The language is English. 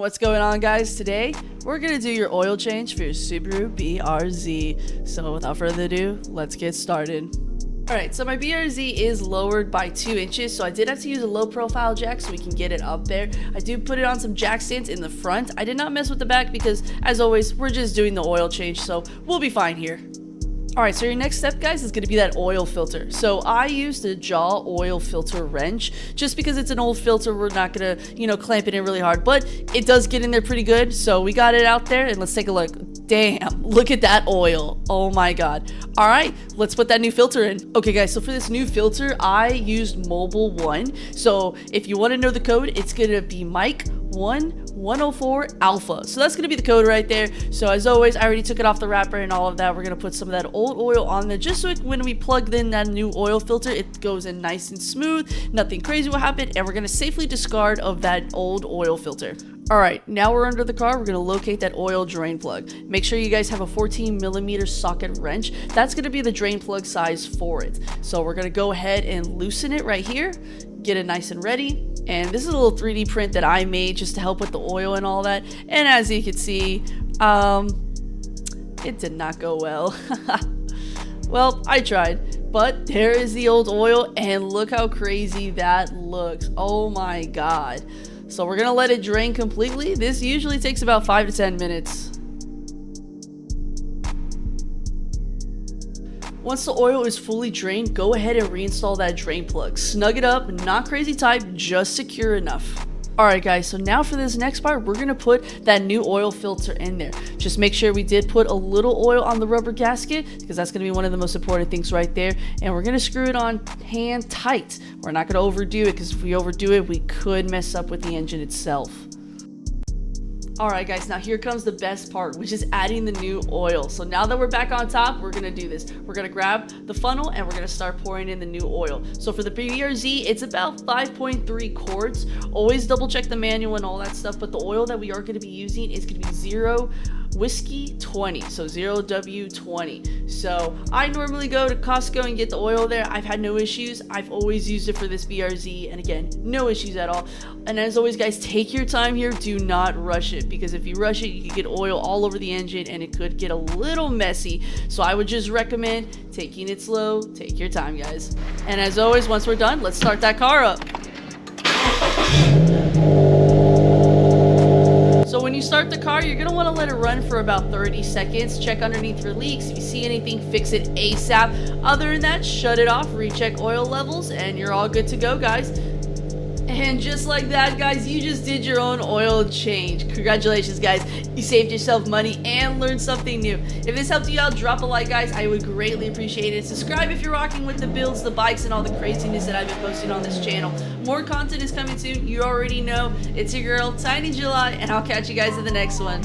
What's going on, guys? Today we're gonna do your oil change for your Subaru BRZ. So without further ado, let's get started. Alright, so my BRZ is lowered by 2 inches, so I did have to use a low profile jack so we can get it up there. I do put it on some jack stands in the front. I did not mess with the back because, as always, we're just doing the oil change, so we'll be fine here. Alright, so your next step, guys, is going to be that oil filter. So I used a jaw oil filter wrench. Just because it's an old filter, we're not going to, clamp it in really hard. But it does get in there pretty good. So we got it out there, and let's take a look. Damn, look at that oil. Oh my god. Alright, let's put that new filter in. Okay, guys, so for this new filter, I used Mobile 1. So if you want to know the code, it's going to be Mike 1104 Alpha. So that's going to be the code right there. So as always, I already took it off the wrapper and all of that. We're going to put some of that old oil on there just so when we plug in that new oil filter, it goes in nice and smooth. Nothing crazy will happen, and we're going to safely discard of that old oil filter. Alright, now we're under the car. We're going to locate that oil drain plug. Make sure you guys have a 14mm socket wrench. That's going to be the drain plug size for it. So we're going to go ahead and loosen it right here. Get it nice and ready. And this is a little 3D print that I made just to help with the oil and all that. And as you can see, it did not go well. Well, I tried. But there is the old oil, and look how crazy that looks. Oh my god. So we're gonna let it drain completely. This usually takes about 5 to 10 minutes. Once the oil is fully drained, go ahead and reinstall that drain plug. Snug it up, not crazy tight, just secure enough. Alright guys, so now for this next part, we're going to put that new oil filter in there. Just make sure we did put a little oil on the rubber gasket, because that's going to be one of the most important things right there. And we're going to screw it on hand tight. We're not going to overdo it, because if we overdo it, we could mess up with the engine itself. Alright guys, now here comes the best part, which is adding the new oil. So now that we're back on top, we're going to do this. We're going to grab the funnel and we're going to start pouring in the new oil. So for the BRZ, it's about 5.3 quarts. Always double check the manual and all that stuff, but the oil that we are going to be using is going to be 0 Whiskey 20, so 0W20. So I normally go to Costco and get the oil there. I've had no issues. I've always used it for this BRZ, and again, no issues at all. And as always, guys, take your time here. Do not rush it, because if you rush it, you can get oil all over the engine and it could get a little messy. So I would just recommend taking it slow. Take your time, guys. And as always, once we're done, let's start that car up. So when you start the car, you're going to want to let it run for about 30 seconds. Check underneath your leaks. If you see anything, fix it ASAP. Other than that, shut it off, recheck oil levels, and you're all good to go, guys. And just like that, guys, you just did your own oil change. Congratulations, guys. You saved yourself money and learned something new. If this helped you out, drop a like, guys. I would greatly appreciate it. Subscribe if you're rocking with the builds, the bikes, and all the craziness that I've been posting on this channel. More content is coming soon. You already know. It's your girl, TinyJuly, and I'll catch you guys in the next one.